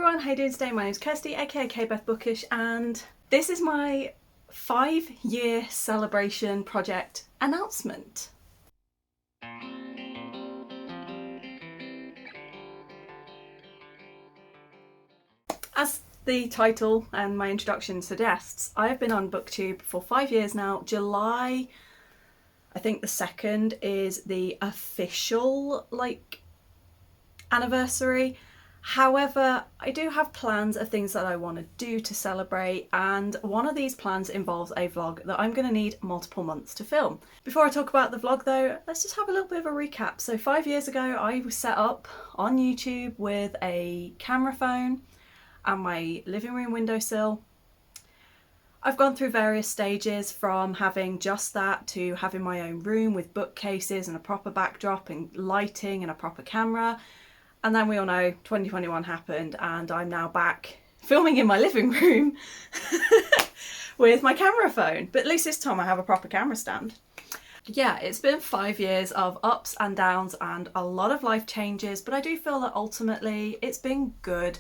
everyone, how you doing today? My name's Kirsty, aka Beth Bookish, and this is my 5-year celebration project announcement. As the title and my introduction suggests, I have been on BookTube for 5 years now. July, I think the 2nd, is the official anniversary. However, I do have plans of things that I want to do to celebrate, and one of these plans involves a vlog that I'm going to need multiple months to film. Before I talk about the vlog though, let's just have a little bit of a recap. So 5 years ago I was set up on YouTube with a camera phone and my living room windowsill. I've gone through various stages, from having just that to having my own room with bookcases and a proper backdrop and lighting and a proper camera. And then we all know 2021 happened and I'm now back filming in my living room with my camera phone. But at least this time I have a proper camera stand. Yeah, it's been 5 years of ups and downs and a lot of life changes, but I do feel that ultimately it's been good.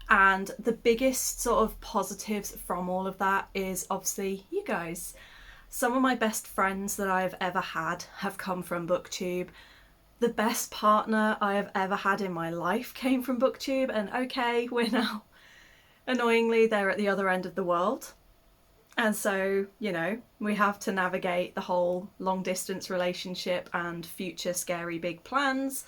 And the biggest sort of positives from all of that is obviously you guys. Some of my best friends that I've ever had have come from BookTube. The best partner I have ever had in my life came from BookTube, and okay, we're now, annoyingly, they're at the other end of the world. And so, you know, we have to navigate the whole long distance relationship and future scary big plans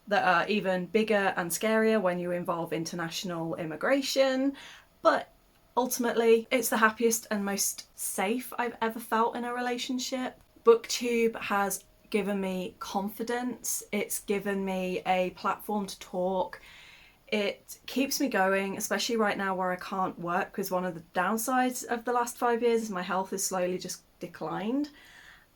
that are even bigger and scarier when you involve international immigration. But ultimately, it's the happiest and most safe I've ever felt in a relationship. BookTube has given me confidence, it's given me a platform to talk, it keeps me going, especially right now where I can't work, because one of the downsides of the last 5 years is my health has slowly just declined,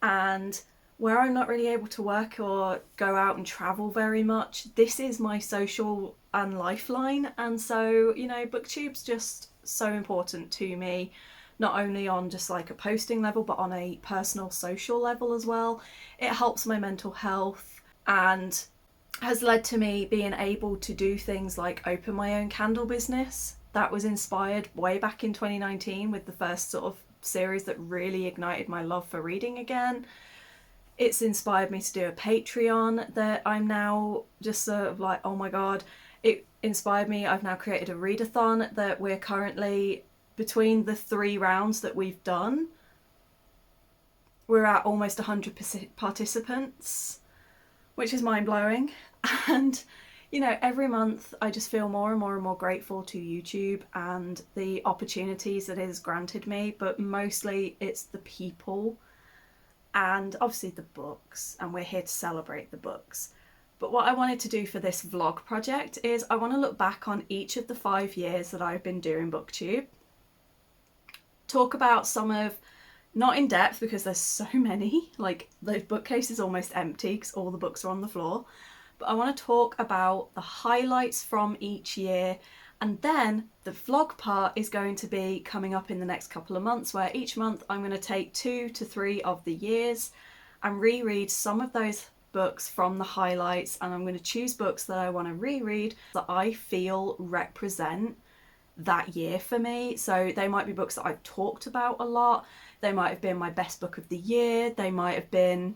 and where I'm not really able to work or go out and travel very much, this is my social and lifeline. And so, you know, BookTube's just so important to me, not only on just like a posting level, but on a personal social level as well. It helps my mental health and has led to me being able to do things like open my own candle business. That was inspired way back in 2019 with the first sort of series that really ignited my love for reading again. It's inspired me to do a Patreon that I'm now just sort of like, oh my god. It inspired me, I've now created a readathon that we're currently, between the 3 rounds that we've done, we're at almost 100 participants, which is mind-blowing. And, you know, every month I just feel more and more and more grateful to YouTube and the opportunities that it has granted me, but mostly it's the people and obviously the books, and we're here to celebrate the books. But what I wanted to do for this vlog project is I want to look back on each of the 5 years that I've been doing BookTube, talk about some of, not in depth because there's so many, like the bookcase is almost empty because all the books are on the floor, but I want to talk about the highlights from each year. And then the vlog part is going to be coming up in the next couple of months, where each month I'm going to take 2 to 3 of the years and reread some of those books from the highlights, and I'm going to choose books that I want to reread that I feel represent that year for me. So they might be books that I've talked about a lot, they might have been my best book of the year, they might have been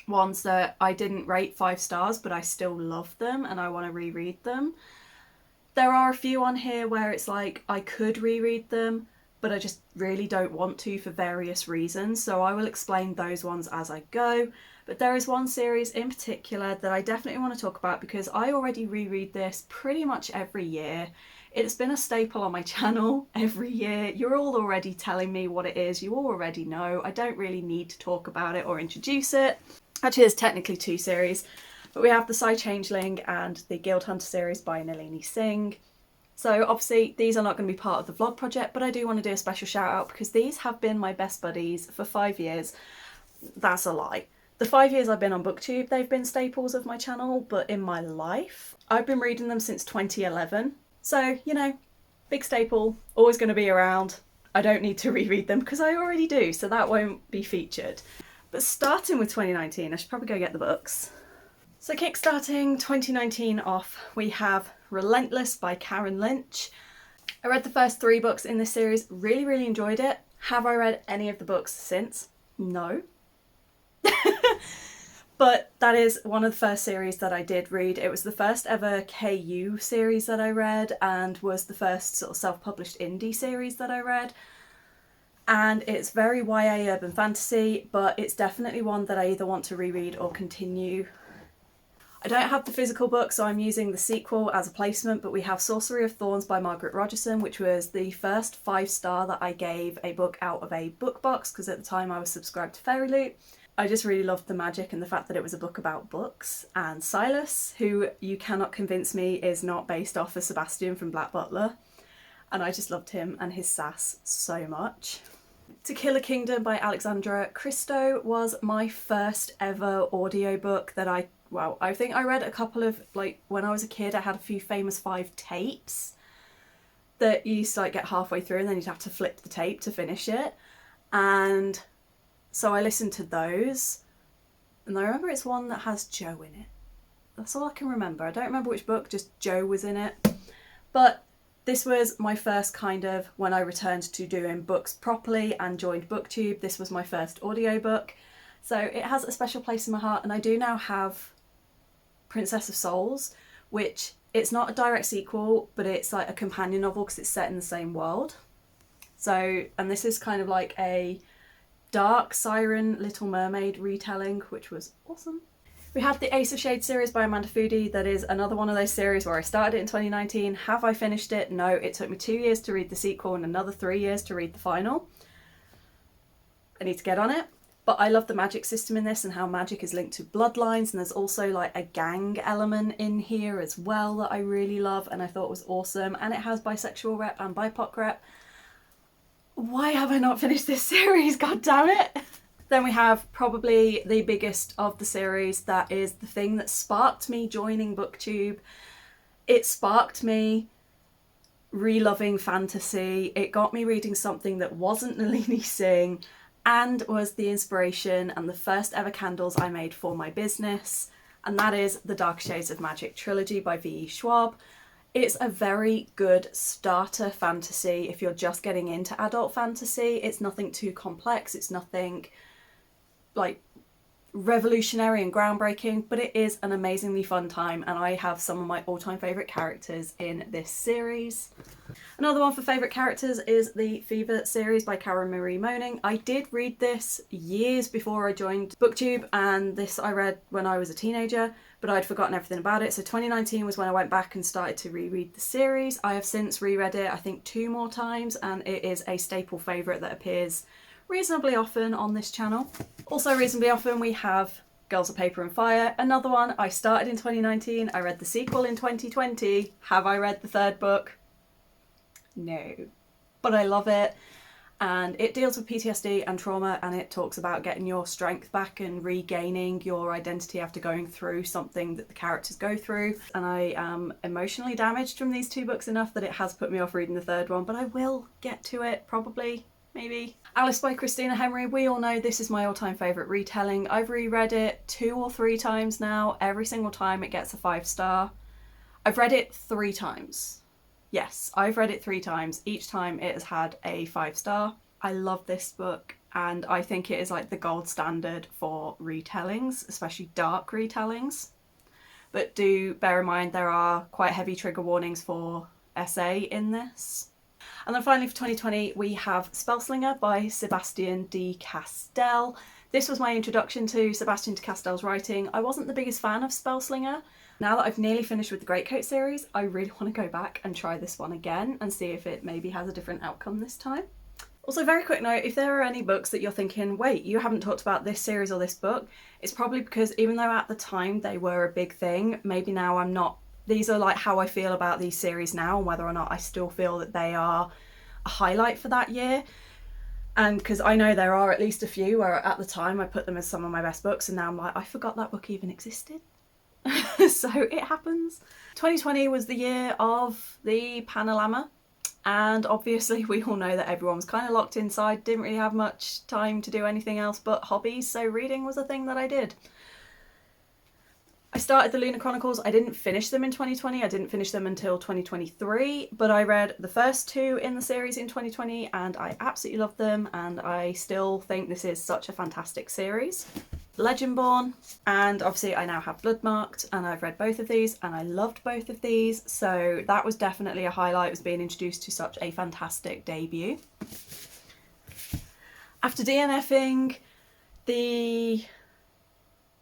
ones that I didn't rate 5 stars but I still love them and I want to reread them. There are a few on here where it's like I could reread them but I just really don't want to for various reasons, so I will explain those ones as I go. But there is one series in particular that I definitely want to talk about because I already reread this pretty much every year. It's been a staple on my channel every year. You're all already telling me what it is, you all already know. I don't really need to talk about it or introduce it. Actually, there's technically 2 series, but we have the Psy Changeling and the Guild Hunter series by Nalini Singh. So obviously these are not going to be part of the vlog project, but I do want to do a special shout out because these have been my best buddies for 5 years. That's a lie. The 5 years I've been on BookTube, they've been staples of my channel, but in my life, I've been reading them since 2011. So, you know, big staple, always going to be around. I don't need to reread them because I already do, so that won't be featured. But starting with 2019, I should probably go get the books. So kickstarting 2019 off, we have Relentless by Karen Lynch. I read the first 3 books in this series, really enjoyed it. Have I read any of the books since? No. But that is one of the first series that I did read. It was the first ever KU series that I read, and was the first sort of self-published indie series that I read. And it's very YA urban fantasy, but it's definitely one that I either want to reread or continue. I don't have the physical book, so I'm using the sequel as a placement, but we have Sorcery of Thorns by Margaret Rogerson, which was the first 5-star that I gave a book out of a book box, because at the time I was subscribed to Fairy Loot. I just really loved the magic and the fact that it was a book about books. And Silas, who you cannot convince me is not based off of Sebastian from Black Butler. And I just loved him and his sass so much. To Kill a Kingdom by Alexandra Christo was my first ever audiobook that I think I read a couple of, like, when I was a kid I had a few Famous 5 tapes that you used to like get halfway through and then you'd have to flip the tape to finish it. And so I listened to those, and I remember it's one that has Joe in it. That's all I can remember. I don't remember which book, just Joe was in it. But this was my first kind of, when I returned to doing books properly and joined BookTube, this was my first audiobook. So it has a special place in my heart, and I do now have Princess of Souls, which it's not a direct sequel, but it's like a companion novel because it's set in the same world. So, and this is kind of like a dark Siren Little Mermaid retelling, which was awesome. We had the Ace of Shades series by Amanda Foody. That is another one of those series where I started it in 2019. Have I finished it? No, it took me 2 years to read the sequel and another 3 years to read the final. I need to get on it. But I love the magic system in this and how magic is linked to bloodlines, and there's also like a gang element in here as well that I really love and I thought was awesome, and it has bisexual rep and BIPOC rep. Why have I not finished this series? God damn it! Then we have probably the biggest of the series, that is the thing that sparked me joining BookTube. It sparked me re-loving fantasy. It got me reading something that wasn't Nalini Singh, and was the inspiration and the first ever candles I made for my business. And that is the Dark Shades of Magic trilogy by V.E. Schwab. It's a very good starter fantasy if you're just getting into adult fantasy. It's nothing too complex, it's nothing like revolutionary and groundbreaking, but it is an amazingly fun time, and I have some of my all-time favourite characters in this series. Another one for favourite characters is the Fever series by Karen Marie Moaning. I did read this years before I joined BookTube, and this I read when I was a teenager, but I'd forgotten everything about it. So 2019 was when I went back and started to reread the series. I have since reread it, I think 2 more times, and it is a staple favourite that appears reasonably often on this channel. Also reasonably often we have Girls of Paper and Fire, another one I started in 2019, I read the sequel in 2020. Have I read the 3rd book? No. But I love it, and it deals with PTSD and trauma, and it talks about getting your strength back and regaining your identity after going through something that the characters go through. And I am emotionally damaged from these 2 books enough that it has put me off reading the 3rd one, but I will get to it, probably. Maybe. Alice by Christina Henry. We all know this is my all-time favourite retelling. I've reread it 2 or 3 times now. Every single time it gets a 5-star. I've read it 3 times. Yes, I've read it 3 times. Each time it has had a 5-star. I love this book, and I think it is like the gold standard for retellings, especially dark retellings. But do bear in mind there are quite heavy trigger warnings for SA in this. And then finally for 2020 we have Spellslinger by Sebastian de Castell. This was my introduction to Sebastian de Castell's writing. I wasn't the biggest fan of Spellslinger. Now that I've nearly finished with the Greatcoat series, I really want to go back and try this one again and see if it maybe has a different outcome this time. Also, very quick note, if there are any books that you're thinking, wait, you haven't talked about this series or this book, it's probably because even though at the time they were a big thing, maybe now I'm not. These are like how I feel about these series now, and whether or not I still feel that they are a highlight for that year. And because I know there are at least a few where at the time I put them as some of my best books, and now I'm like, I forgot that book even existed. So it happens. 2020 was the year of the Panorama, and obviously we all know that everyone was kind of locked inside, didn't really have much time to do anything else but hobbies, so reading was a thing that I did. I started the Lunar Chronicles. I didn't finish them in 2020. I didn't finish them until 2023, but I read the first two in the series in 2020 and I absolutely loved them, and I still think this is such a fantastic series. Legendborn, and obviously I now have Bloodmarked, and I've read both of these and I loved both of these, so that was definitely a highlight, was being introduced to such a fantastic debut. After DNFing the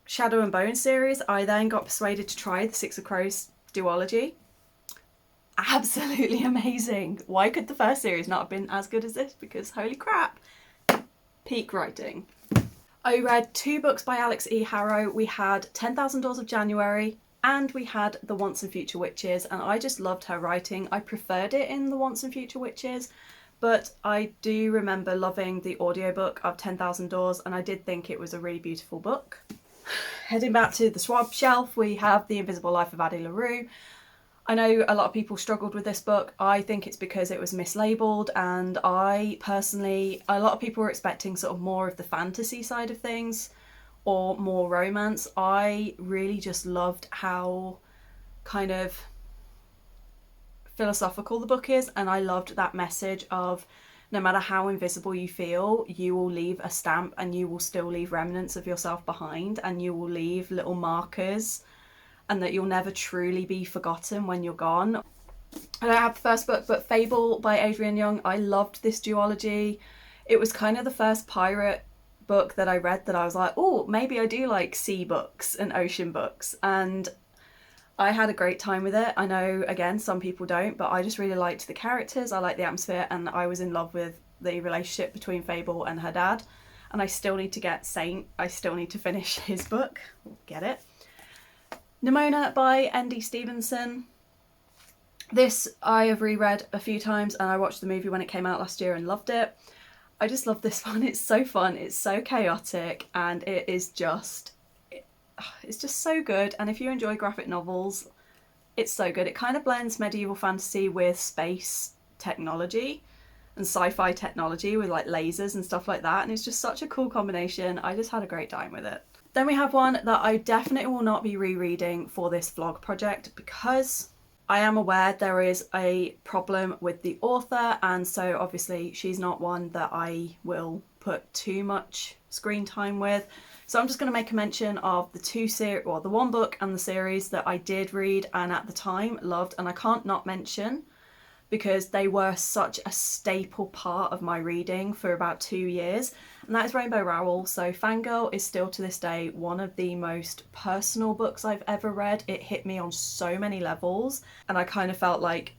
Shadow and Bone series, I then got persuaded to try the Six of Crows duology. Absolutely amazing. Why could the first series not have been as good as this? Because holy crap, peak writing. I read 2 books by Alex E. Harrow. We had 10,000 Doors of January and we had The Once and Future Witches, and I just loved her writing. I preferred it in The Once and Future Witches, but I do remember loving the audiobook of 10,000 Doors, and I did think it was a really beautiful book. Heading back to the swab shelf, we have The Invisible Life of Addie LaRue. I know a lot of people struggled with this book. I think it's because it was mislabeled, and I personally, a lot of people were expecting sort of more of the fantasy side of things or more romance. I really just loved how kind of philosophical the book is, and I loved that message of no matter how invisible you feel, you will leave a stamp and you will still leave remnants of yourself behind, and you will leave little markers, and that you'll never truly be forgotten when you're gone. I don't have the first book, but Fable by Adrienne Young, I loved this duology. It was kind of the first pirate book that I read that I was like, oh, maybe I do like sea books and ocean books, and I had a great time with it. I know, again, some people don't, but I just really liked the characters, I liked the atmosphere, and I was in love with the relationship between Fable and her dad. And I still need to get Saint. I still need to finish his book. Get it? Nimona by N.D. Stevenson. This I have reread a few times, and I watched the movie when it came out last year and loved it. I just love this one. It's so fun, it's so chaotic, and it is just... it's just so good. And if you enjoy graphic novels, it's so good. It kind of blends medieval fantasy with space technology and sci-fi technology with like lasers and stuff like that, and it's just such a cool combination. I just had a great time with it. Then we have one that I definitely will not be rereading for this vlog project, because I am aware there is a problem with the author, and so obviously she's not one that I will put too much screen time with. So I'm just going to make a mention of the one book and the series that I did read and at the time loved, and I can't not mention because they were such a staple part of my reading for about 2 years, and that is Rainbow Rowell. So Fangirl is still to this day one of the most personal books I've ever read. It hit me on so many levels, and I kind of felt like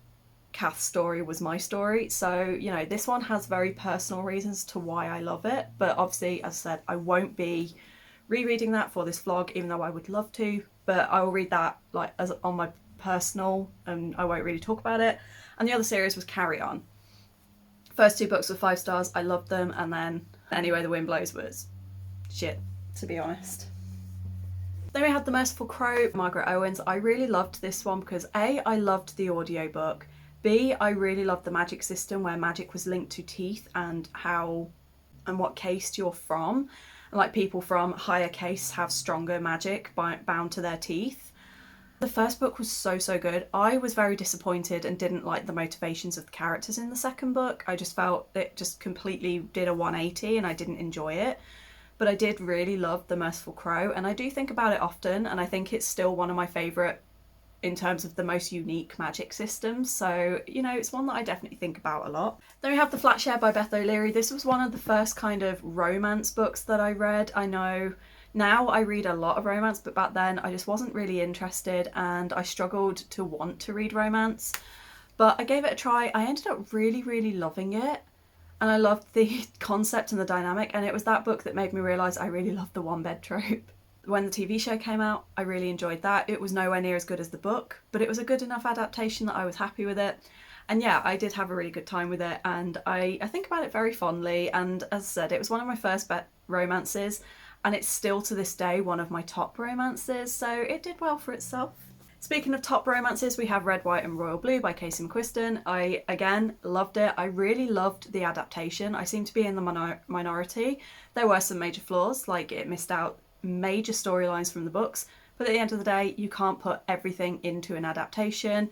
Kath's story was my story. So, you know, this one has very personal reasons to why I love it, but obviously, as I said, I won't be rereading that for this vlog, even though I would love to, but I will read that like as on my personal, and I won't really talk about it. And the other series was Carry On. First 2 books were 5 stars, I loved them, and then Anyway the Wind Blows was shit, to be honest. Then we had The Merciful Crow, Margaret Owens. I really loved this one because A, I loved the audiobook, B, I really loved the magic system where magic was linked to teeth and how and what caste you're from. Like, people from higher caste have stronger magic bound to their teeth. The first book was so good. I was very disappointed and didn't like the motivations of the characters in the second book. I just felt it just completely did a 180 and I didn't enjoy it. But I did really love The Merciful Crow, and I do think about it often, and I think it's still one of my favourite in terms of the most unique magic systems. So, you know, it's one that I definitely think about a lot. Then we have The Flat Share by Beth O'Leary. This was one of the first kind of romance books that I read. I know now I read a lot of romance, but back then I just wasn't really interested and I struggled to want to read romance. But I gave it a try. I ended up really loving it, and I loved the concept and the dynamic, and it was that book that made me realise I really love the one bed trope. When the TV show came out, I really enjoyed that. It was nowhere near as good as the book, but it was a good enough adaptation that I was happy with it. And yeah, I did have a really good time with it, and I think about it very fondly. And as I said, it was one of my first romances, and it's still to this day one of my top romances, so it did well for itself. Speaking of top romances, we have Red, White and Royal Blue by Casey McQuiston. I, again, loved it. I really loved the adaptation. I seem to be in the minority. There were some major flaws, like it missed out major storylines from the books, But at the end of the day, you can't put everything into an adaptation.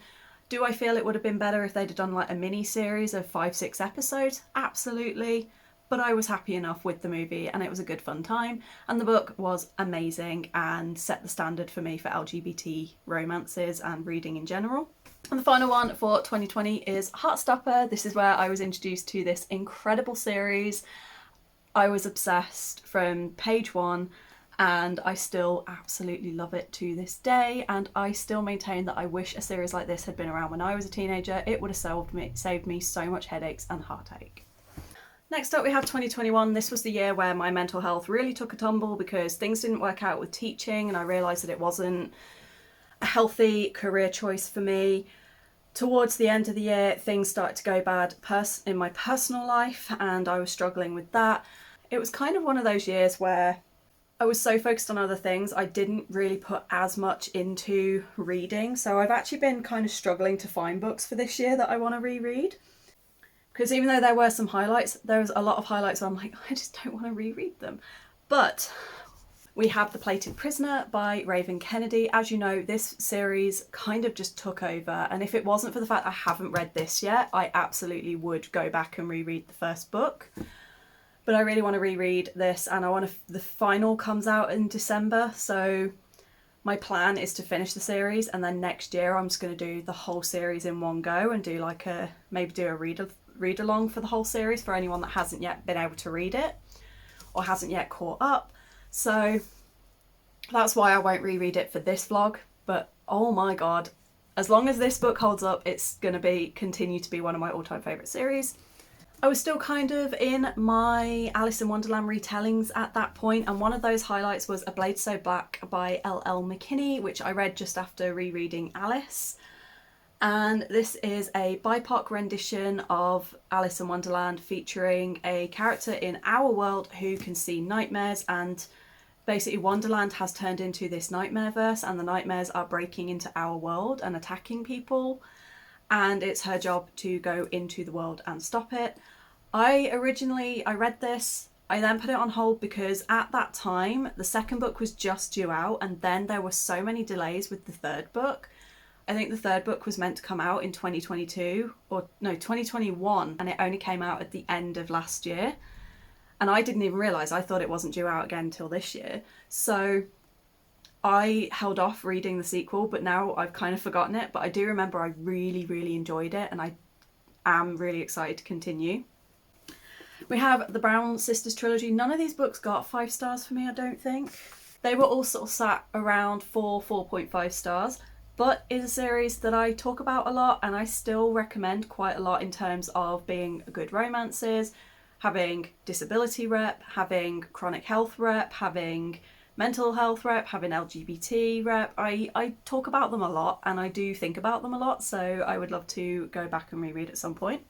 Do I feel it would have been better if they'd have done like a mini series of 5-6 episodes? Absolutely. But I was happy enough with the movie and it was a good fun time. And the book was amazing and set the standard for me for LGBT romances and reading in general. And the final one for 2020 is Heartstopper. This is where I was introduced to this incredible series. I was obsessed from page one and I still absolutely love it to this day, and I still maintain that I wish a series like this had been around when I was a teenager. It would have saved me so much headaches and heartache. Next up we have 2021. This was the year where my mental health really took a tumble because things didn't work out with teaching and I realised that it wasn't a healthy career choice for me. Towards the end of the year, things started to go bad in my personal life and I was struggling with that. It was kind of one of those years where I was so focused on other things, I didn't really put as much into reading. So I've actually been kind of struggling to find books for this year that I want to reread. Because even though there were some highlights, there was a lot of highlights where I'm like, I just don't want to reread them. But we have The Plated Prisoner by Raven Kennedy. As you know, this series kind of just took over. And if it wasn't for the fact I haven't read this yet, I absolutely would go back and reread the first book. But I really want to reread this, and the final comes out in December, so my plan is to finish the series and then next year I'm just going to do the whole series in one go and do like maybe do a read along for the whole series for anyone that hasn't yet been able to read it or hasn't yet caught up. So that's why I won't reread it for this vlog, but oh my god, as long as this book holds up, it's going to continue to be one of my all-time favourite series. I was still kind of in my Alice in Wonderland retellings at that point, and one of those highlights was A Blade So Black by L.L. McKinney, which I read just after rereading Alice. And this is a BIPOC rendition of Alice in Wonderland featuring a character in our world who can see nightmares, and basically Wonderland has turned into this nightmare verse and the nightmares are breaking into our world and attacking people, and it's her job to go into the world and stop it. I read this, I then put it on hold because at that time the second book was just due out and then there were so many delays with the third book. I think the third book was meant to come out in 2021, and it only came out at the end of last year. And I didn't even realise, I thought it wasn't due out again until this year. So I held off reading the sequel, but now I've kind of forgotten it. But I do remember I really, really enjoyed it and I am really excited to continue. We have the Brown Sisters trilogy. None of these books got 5 stars for me, I don't think. They were all sort of sat around 4.5 stars, but it's a series that I talk about a lot and I still recommend quite a lot in terms of being good romances, having disability rep, having chronic health rep, having mental health rep, having LGBT rep. I talk about them a lot and I do think about them a lot, so I would love to go back and reread at some point.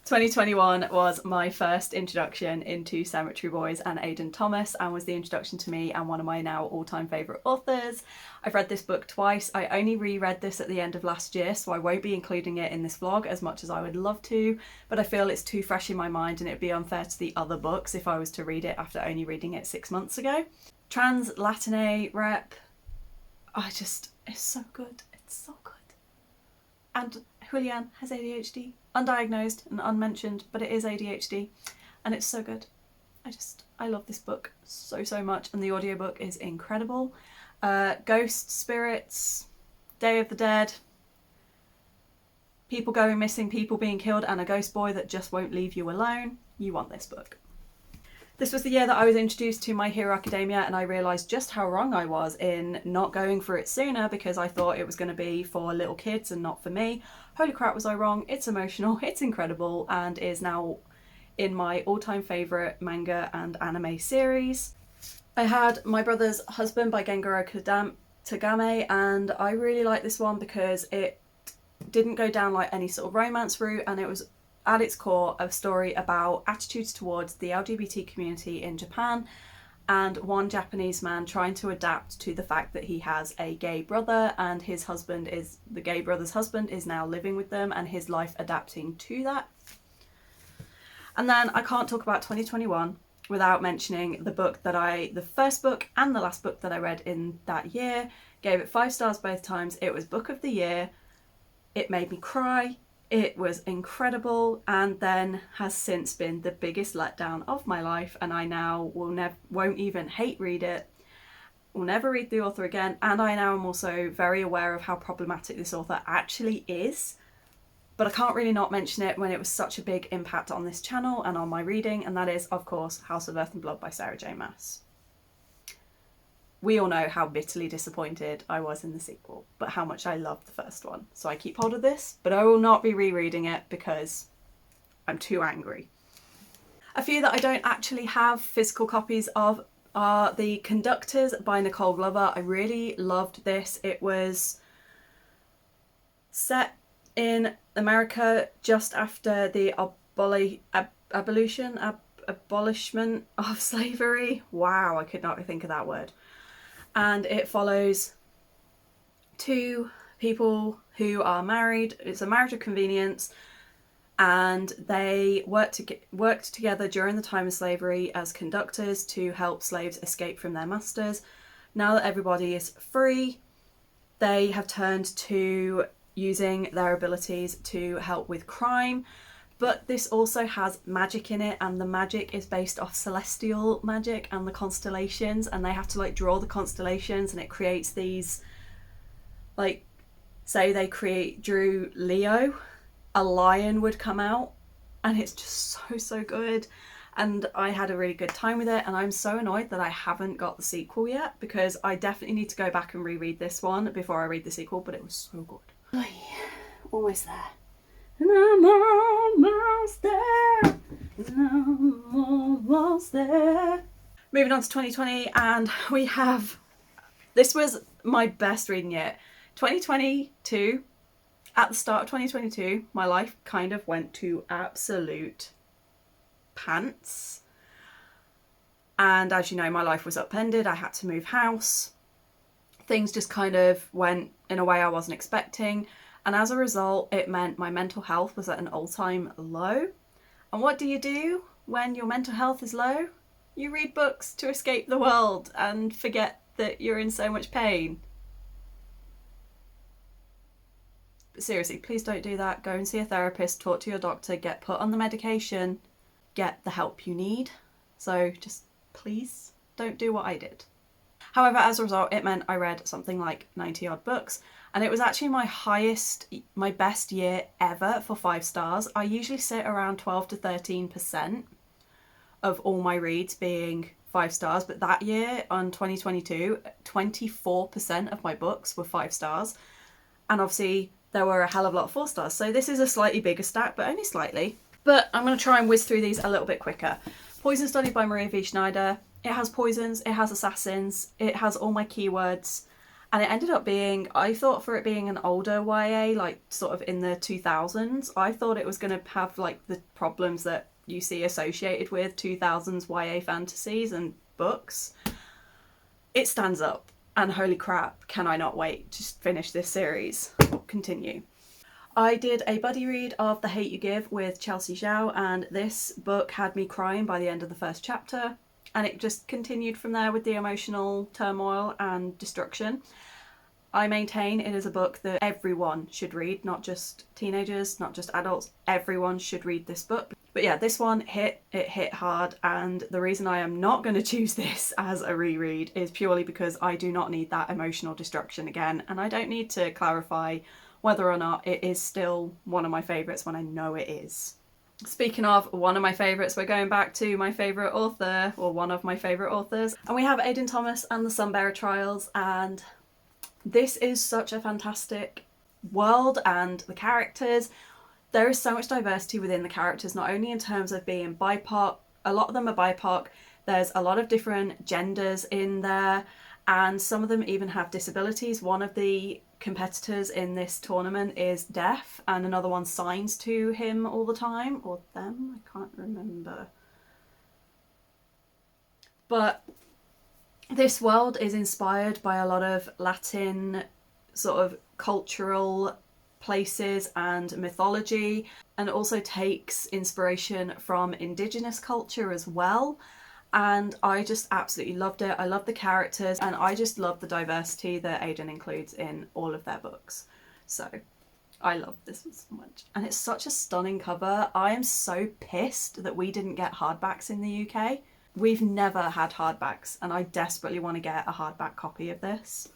2021 was my first introduction into Cemetery Boys and Aidan Thomas, and was the introduction to me and one of my now all-time favourite authors. I've read this book twice. I only reread this at the end of last year, so I won't be including it in this vlog as much as I would love to, but I feel it's too fresh in my mind and it'd be unfair to the other books if I was to read it after only reading it 6 months ago. Trans Latine rep, it's so good. It's so good. And Julian has ADHD. Undiagnosed and unmentioned, but it is ADHD and it's so good. I love this book so much, and the audiobook is incredible. Ghost spirits, Day of the Dead, people going missing, people being killed, and a ghost boy that just won't leave you alone. You want this book. This was the year that I was introduced to My Hero Academia, and I realised just how wrong I was in not going for it sooner because I thought it was going to be for little kids and not for me. Holy crap, was I wrong. It's emotional, it's incredible, and is now in my all-time favourite manga and anime series. I had My Brother's Husband by Gengaro Tagame, and I really like this one because it didn't go down like any sort of romance route, and it was at its core a story about attitudes towards the LGBT community in Japan and one Japanese man trying to adapt to the fact that he has a gay brother, and the gay brother's husband is now living with them, and his life adapting to that. And then I can't talk about 2021 without mentioning the first book and the last book that I read in that year. Gave it 5 stars both times. It was book of the year. It made me cry. It was incredible, and then has since been the biggest letdown of my life, and I now won't even hate read it. Will never read the author again, and I now am also very aware of how problematic this author actually is. But I can't really not mention it when it was such a big impact on this channel and on my reading, and that is, of course, House of Earth and Blood by Sarah J Maas. We all know how bitterly disappointed I was in the sequel, but how much I loved the first one. So I keep hold of this, but I will not be rereading it because I'm too angry. A few that I don't actually have physical copies of are The Conductors by Nicole Glover. I really loved this. It was set in America just after the abolishment of slavery. Wow, I could not think of that word. And it follows 2 people who are married. It's a marriage of convenience, and they worked together during the time of slavery as conductors to help slaves escape from their masters. Now that everybody is free, they have turned to using their abilities to help with crime. But this also has magic in it, and the magic is based off celestial magic and the constellations, and they have to like draw the constellations, and it creates these, like, say they drew Leo, a lion would come out, and it's just so good. And I had a really good time with it, and I'm so annoyed that I haven't got the sequel yet, because I definitely need to go back and reread this one before I read the sequel, but it was so good. Oh yeah, almost there. And I'm almost there. And I'm almost there. Moving on to 2020, and we have, this was my best reading year. 2022, at the start of 2022, my life kind of went to absolute pants. And as you know, my life was upended. I had to move house. Things just kind of went in a way I wasn't expecting. And as a result, it meant my mental health was at an all-time low. And what do you do when your mental health is low? You read books to escape the world and forget that you're in so much pain. But seriously, please don't do that. Go and see a therapist, talk to your doctor, get put on the medication, get the help you need. So just please don't do what I did. However, as a result, it meant I read something like 90 odd books, and it was actually my best year ever for 5 stars. I usually sit around 12 to 13% of all my reads being 5 stars, but that year, on 2022, 24% of my books were 5 stars, and obviously there were a hell of a lot of 4 stars, so this is a slightly bigger stack, but only slightly. But I'm going to try and whiz through these a little bit quicker. Poison Study by Maria V. Schneider. It has poisons, it has assassins, it has all my keywords, and it ended up being, I thought for it being an older YA, like sort of in the 2000s, I thought it was going to have like the problems that you see associated with 2000s YA fantasies and books. It stands up, and holy crap, can I not wait to finish this series. Continue. I did a buddy read of The Hate You Give with Chelsea Zhao, and this book had me crying by the end of the first chapter. And it just continued from there with the emotional turmoil and destruction. I maintain it is a book that everyone should read, not just teenagers, not just adults. Everyone should read this book. But yeah, this one hit hard, and the reason I am not going to choose this as a reread is purely because I do not need that emotional destruction again, and I don't need to clarify whether or not it is still one of my favourites when I know it is. Speaking of one of my favourites, we're going back to my favourite author, or one of my favourite authors, and we have Aidan Thomas and the Sunbearer Trials, and this is such a fantastic world and the characters. There is so much diversity within the characters, not only in terms of being BIPOC, a lot of them are BIPOC, there's a lot of different genders in there, and some of them even have disabilities. One of the competitors in this tournament is deaf, and another one signs to him all the time, or them, I can't remember. But this world is inspired by a lot of Latin sort of cultural places and mythology, and also takes inspiration from indigenous culture as well. and I just absolutely loved it. I love the characters, and I just love the diversity that Aiden includes in all of their books. So I love this one so much. And it's such a stunning cover. I am so pissed that we didn't get hardbacks in the UK. We've never had hardbacks, and I desperately want to get a hardback copy of this.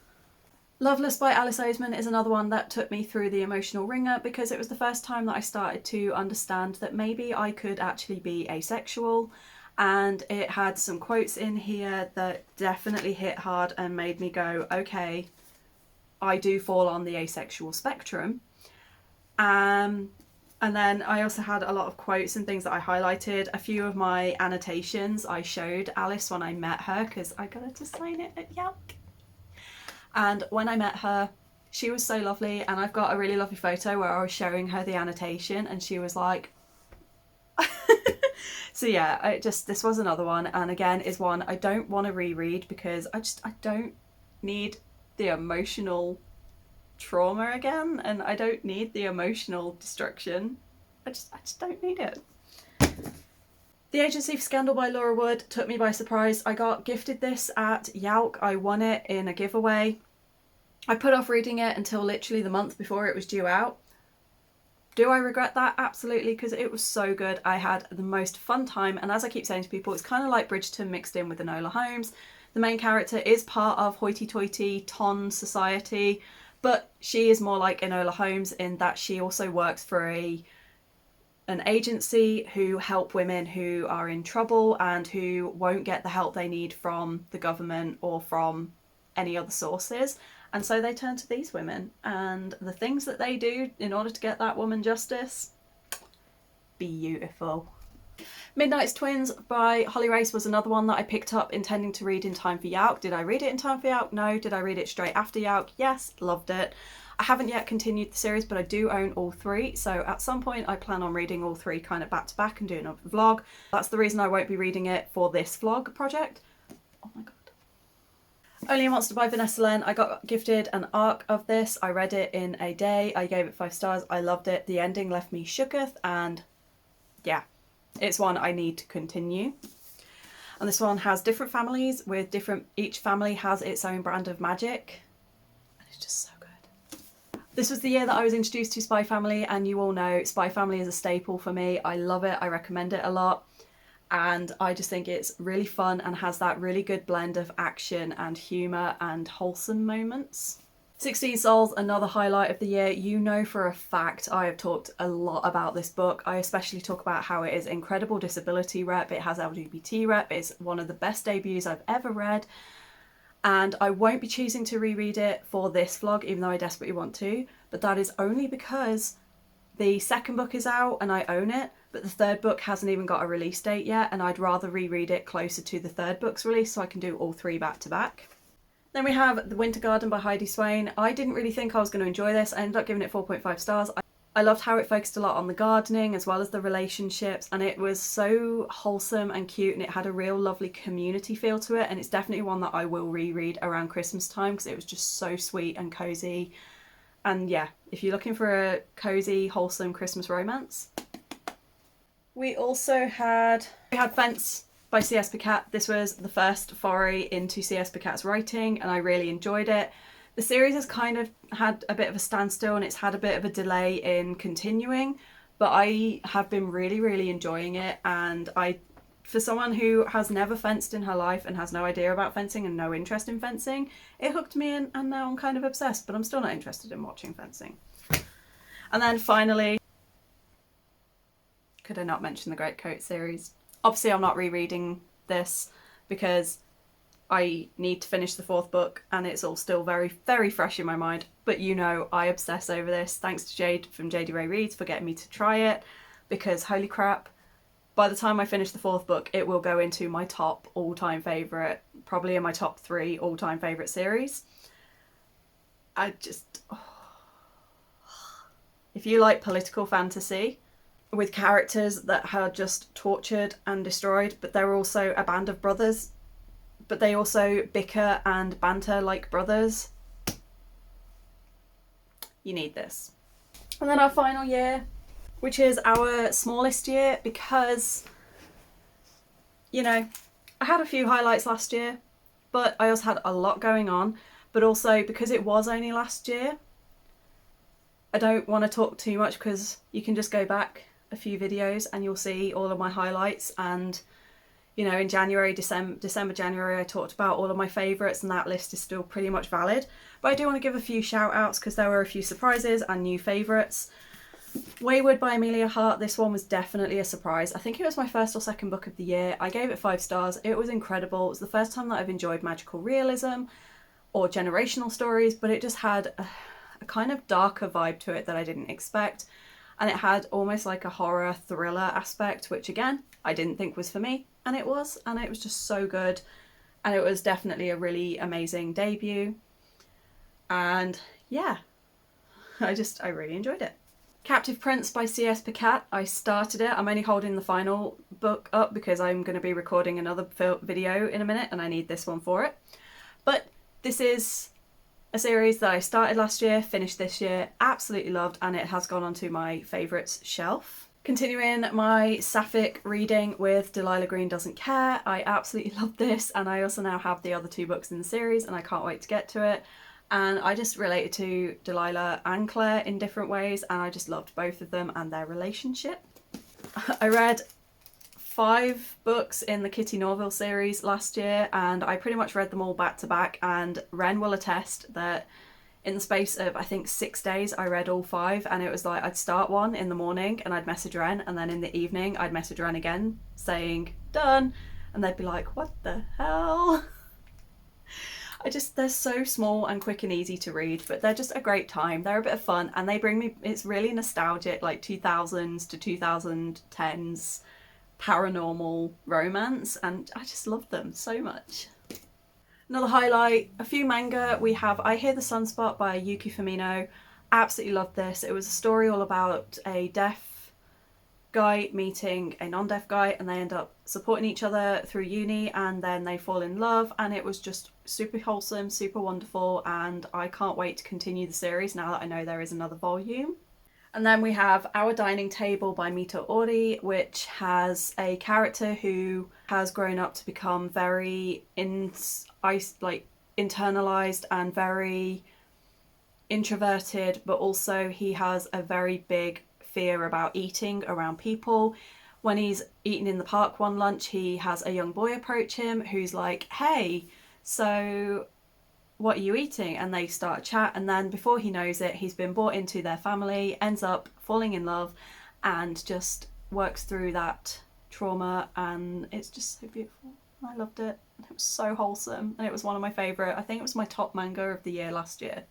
Loveless by Alice Oseman is another one that took me through the emotional ringer, because it was the first time that I started to understand that maybe I could actually be asexual, and it had some quotes in here that definitely hit hard and made me go, okay, I do fall on the asexual spectrum. And then I also had a lot of quotes and things that I highlighted. A few of my annotations I showed Alice when I met her, because I got her to sign it at Yelp. And when I met her, she was so lovely, and I've got a really lovely photo where I was showing her the annotation and she was like, so yeah, this was another one, and again is one I don't want to reread, because I don't need the emotional trauma again, and I don't need the emotional destruction. I just don't need it. The Agency for Scandal by Laura Wood took me by surprise. I got gifted this at Yalk. I won it in a giveaway. I put off reading it until literally the month before it was due out. Do I regret that? Absolutely, because it was so good. I had the most fun time, and as I keep saying to people, it's kind of like Bridgerton mixed in with Enola Holmes. The main character is part of hoity-toity Ton society, but she is more like Enola Holmes in that she also works for an agency who help women who are in trouble and who won't get the help they need from the government or from any other sources. And so they turn to these women, and the things that they do in order to get that woman justice, beautiful. Midnight's Twins by Holly Race was another one that I picked up intending to read in time for Yalk. Did I read it in time for Yalk? No. Did I read it straight after Yalk? Yes, loved it. I haven't yet continued the series, but I do own all three, so at some point I plan on reading all three kind of back to back and doing a vlog. That's the reason I won't be reading it for this vlog project. Oh my god. Only a Monster by Vanessa Len. I got gifted an arc of this. I read it in a day. I gave it 5 stars. I loved it. The ending left me shooketh, and yeah, it's one I need to continue. And this one has different families with different, each family has its own brand of magic, and it's just so good. This was the year that I was introduced to Spy Family, and you all know Spy Family is a staple for me. I love it. I recommend it a lot. And I just think it's really fun and has that really good blend of action and humour and wholesome moments. 16 Souls, another highlight of the year. You know for a fact I have talked a lot about this book. I especially talk about how it is incredible disability rep, it has LGBT rep, it's one of the best debuts I've ever read. And I won't be choosing to reread it for this vlog, even though I desperately want to, but that is only because the second book is out and I own it, but the third book hasn't even got a release date yet, and I'd rather reread it closer to the third book's release so I can do all three back to back. Then we have The Winter Garden by Heidi Swain. I didn't really think I was going to enjoy this. I ended up giving it 4.5 stars. I loved how it focused a lot on the gardening as well as the relationships, and it was so wholesome and cute, and it had a real lovely community feel to it, and it's definitely one that I will reread around Christmas time because it was just so sweet and cozy. And yeah, if you're looking for a cozy, wholesome Christmas romance. We also had Fence by C.S. Pacat. This was the first foray into C.S. Pacat's writing, and I really enjoyed it. The series has kind of had a bit of a standstill and it's had a bit of a delay in continuing, but I have been really, really enjoying it. And for someone who has never fenced in her life and has no idea about fencing and no interest in fencing, it hooked me in, and now I'm kind of obsessed, but I'm still not interested in watching fencing. And then finally, could I not mention the Great Coat series? Obviously I'm not rereading this because I need to finish the fourth book and it's all still very, very fresh in my mind. But you know, I obsess over this. Thanks to Jade from JD Ray Reads for getting me to try it, because holy crap, by the time I finish the fourth book, it will go into my top all-time favourite, probably in my top 3 all-time favourite series. If you like political fantasy with characters that are just tortured and destroyed, but they're also a band of brothers, but they also bicker and banter like brothers, you need this. And then our final year, which is our smallest year, because, you know, I had a few highlights last year, but I also had a lot going on. But also, because it was only last year, I don't want to talk too much because you can just go back a few videos and you'll see all of my highlights. And you know, in December, January, I talked about all of my favourites, and that list is still pretty much valid. But I do want to give a few shout outs because there were a few surprises and new favourites. Wayward by Amelia Hart, this one was definitely a surprise. I think it was my first or second book of the year. I gave it 5 stars. It was incredible. It was the first time that I've enjoyed magical realism or generational stories, but it just had a kind of darker vibe to it that I didn't expect. And it had almost like a horror thriller aspect, which again, I didn't think was for me. And it was just so good. And it was definitely a really amazing debut. And yeah, I really enjoyed it. Captive Prince by C.S. Pacat. I started it. I'm only holding the final book up because I'm going to be recording another video in a minute and I need this one for it. But this is a series that I started last year, finished this year, absolutely loved, and it has gone onto my favourites shelf. Continuing my sapphic reading with Delilah Green Doesn't Care. I absolutely love this, and I also now have the other 2 books in the series and I can't wait to get to it. And I just related to Delilah and Claire in different ways, and I just loved both of them and their relationship. I read 5 books in the Kitty Norville series last year, and I pretty much read them all back to back, and Ren will attest that in the space of, I think, 6 days, I read all 5, and it was like I'd start one in the morning and I'd message Ren, and then in the evening I'd message Ren again saying, done, and they'd be like, what the hell? They're so small and quick and easy to read, but they're just a great time. They're a bit of fun, and they bring me, it's really nostalgic, like 2000s to 2010s paranormal romance, and I just love them so much. Another highlight, a few manga. We have I Hear the Sunspot by Yuki Firmino. Absolutely loved this. It was a story all about a deaf guy meeting a non-deaf guy, and they end up supporting each other through uni, and then they fall in love, and it was just super wholesome, super wonderful, and I can't wait to continue the series now that I know there is another volume. And then we have Our Dining Table by Mito Ori, which has a character who has grown up to become very internalized and very introverted, but also he has a very big fear about eating around people. When he's eating in the park one lunch, he has a young boy approach him who's like, hey, so what are you eating? And they start a chat, and then before he knows it, he's been brought into their family, ends up falling in love, and just works through that trauma, and it's just so beautiful. I loved it. It was so wholesome, and it was one of my favourite. I think it was my top manga of the year last year.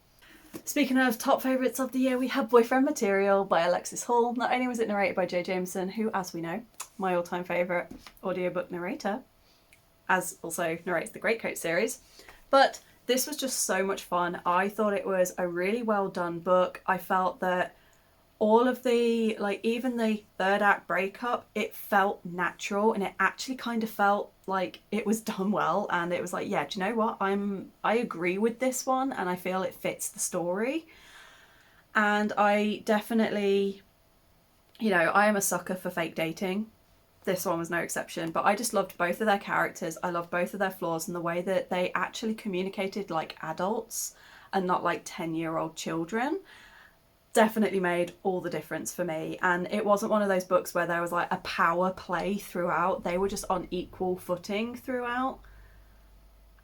Speaking of top favourites of the year, we have Boyfriend Material by Alexis Hall. Not only was it narrated by Jay Jameson, who, as we know, my all-time favourite audiobook narrator, as also narrates the Greatcoat series, but this was just so much fun. I thought it was a really well done book. I felt that all of the, like, even the 3rd act breakup, it felt natural, and it actually kind of felt like it was done well, and it was like, yeah, do you know what, I agree with this one, and I feel it fits the story. And I definitely, you know, I am a sucker for fake dating. This one was no exception, but I just loved both of their characters. I loved both of their flaws, and the way that they actually communicated like adults and not like 10-year-old children definitely made all the difference for me. And it wasn't one of those books where there was like a power play throughout. They were just on equal footing throughout,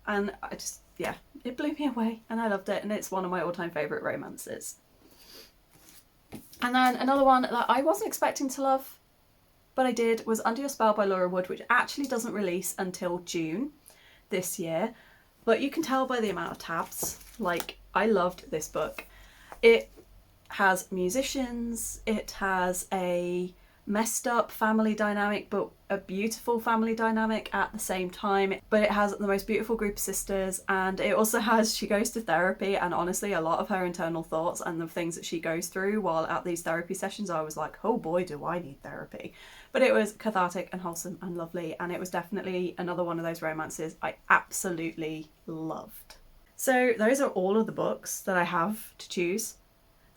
and I just, yeah, it blew me away, and I loved it, and it's one of my all-time favourite romances. And then another one that I wasn't expecting to love, but I did, was Under Your Spell by Laura Wood, which actually doesn't release until June this year, but you can tell by the amount of tabs, like, I loved this book. It has musicians, it has a messed up family dynamic, but a beautiful family dynamic at the same time, but it has the most beautiful group of sisters, and it also has, she goes to therapy, and honestly a lot of her internal thoughts and the things that she goes through while at these therapy sessions, I was like, oh boy, do I need therapy. But it was cathartic and wholesome and lovely, and it was definitely another one of those romances I absolutely loved. So those are all of the books that I have to choose.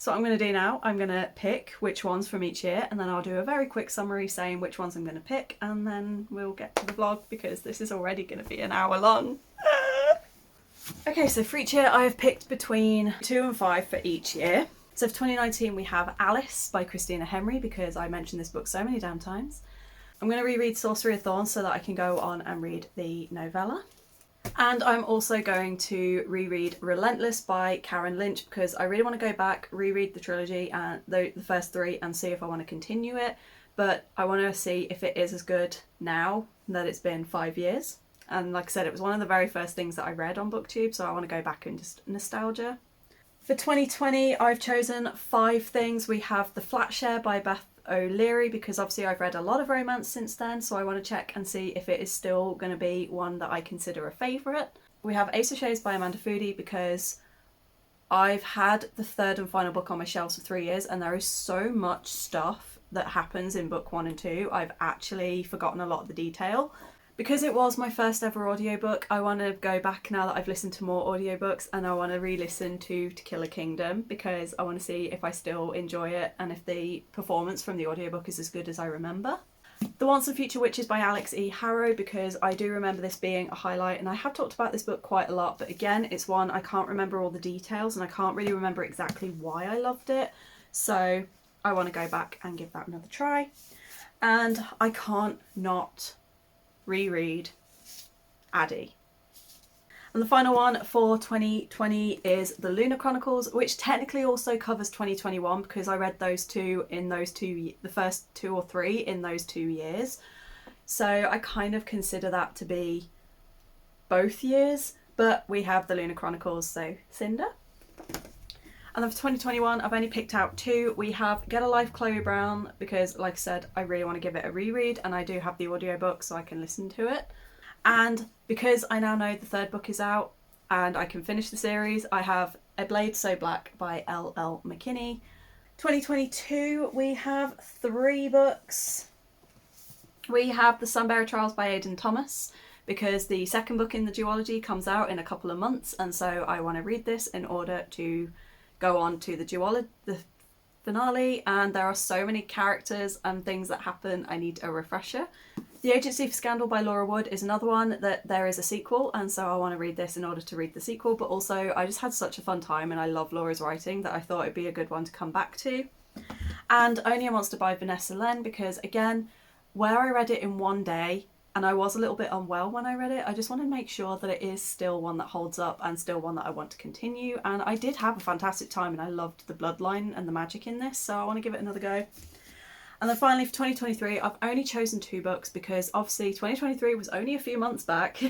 So what I'm going to do now, I'm going to pick which ones from each year, and then I'll do a very quick summary saying which ones I'm going to pick, and then we'll get to the vlog because this is already going to be an hour long. Okay, so for each year I have picked between 2 and 5 for each year. So for 2019 we have Alice by Christina Henry, because I mentioned this book so many damn times. I'm going to reread Sorcery of Thorns so that I can go on and read the novella. And I'm also going to reread Relentless by Karen Lynch, because I really want to go back, reread the trilogy and the first 3 and see if I want to continue it. But I want to see if it is as good now that it's been 5 years. And like I said, it was one of the very first things that I read on BookTube, so I want to go back into nostalgia. For 2020, I've chosen 5 things. We have The Flat Share by Beth O'Leary, because obviously I've read a lot of romance since then, so I want to check and see if it is still going to be one that I consider a favourite. We have Ace of Shades by Amanda Foody, because I've had the 3rd and final book on my shelves for 3 years, and there is so much stuff that happens in book 1 and 2, I've actually forgotten a lot of the detail. Because it was my first ever audiobook, I want to go back now that I've listened to more audiobooks, and I want to re-listen to Kill a Kingdom, because I want to see if I still enjoy it and if the performance from the audiobook is as good as I remember. The Once and Future Witches by Alex E. Harrow, because I do remember this being a highlight, and I have talked about this book quite a lot, but again, it's one I can't remember all the details and I can't really remember exactly why I loved it, so I want to go back and give that another try. And I can't not reread Addie. And the final one for 2020 is The Lunar Chronicles, which technically also covers 2021, because I read those two in the first 2 or 3 in those 2 years. So I kind of consider that to be both years, but we have The Lunar Chronicles, so Cinder. And then for 2021, I've only picked out 2. We have Get a Life, Chloe Brown, because like I said, I really want to give it a reread, and I do have the audiobook so I can listen to it. And because I now know the 3rd book is out and I can finish the series, I have A Blade So Black by L.L. McKinney. 2022, we have 3 books. We have The Sunbearer Trials by Aidan Thomas, because the 2nd book in the duology comes out in a couple of months, and so I want to read this in order to go on to the finale, and there are so many characters and things that happen, I need a refresher. The Agency for Scandal by Laura Wood is another one that there is a sequel, and so I want to read this in order to read the sequel, but also I just had such a fun time and I love Laura's writing that I thought it'd be a good one to come back to. And Only a Monster by Vanessa Len, because again, where I read it in one day, and I was a little bit unwell when I read it, I just want to make sure that it is still one that holds up and still one that I want to continue. And I did have a fantastic time, and I loved the bloodline and the magic in this, so I want to give it another go. And then finally for 2023, I've only chosen 2 books, because obviously 2023 was only a few months back.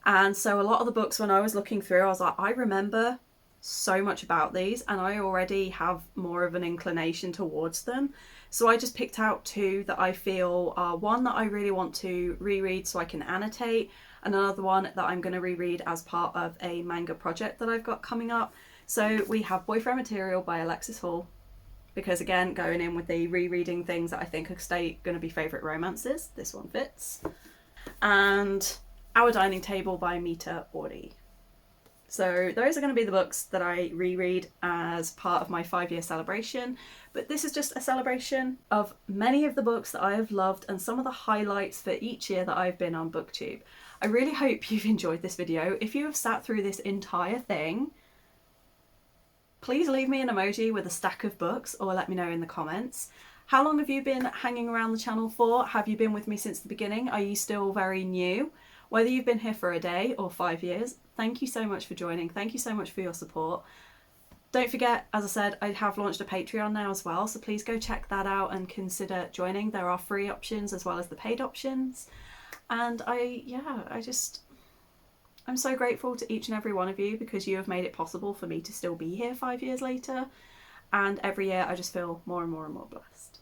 And so a lot of the books, when I was looking through, I was like, I remember so much about these and I already have more of an inclination towards them. So I just picked out 2 that I feel are one that I really want to reread so I can annotate, and another one that I'm going to reread as part of a manga project that I've got coming up. So we have Boyfriend Material by Alexis Hall, because again, going in with the rereading things that I think are going to be favourite romances, this one fits. And Our Dining Table by Mita Ori. So those are going to be the books that I reread as part of my 5-year celebration, but this is just a celebration of many of the books that I have loved and some of the highlights for each year that I've been on BookTube. I really hope you've enjoyed this video. If you have sat through this entire thing, please leave me an emoji with a stack of books or let me know in the comments. How long have you been hanging around the channel for? Have you been with me since the beginning? Are you still very new? Whether you've been here for a day or 5 years, thank you so much for joining. Thank you so much for your support. Don't forget, as I said, I have launched a Patreon now as well, so please go check that out and consider joining. There are free options as well as the paid options. And I'm so grateful to each and every one of you, because you have made it possible for me to still be here 5 years later. And every year I just feel more and more and more blessed.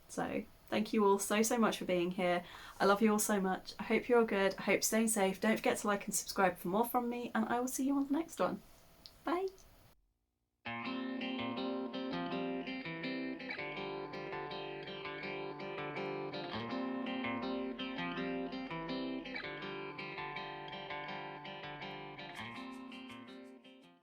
So thank you all so much for being here. I love you all so much. I hope you're all good. I hope you're staying safe. Don't forget to like and subscribe for more from me, and I will see you on the next one. Bye.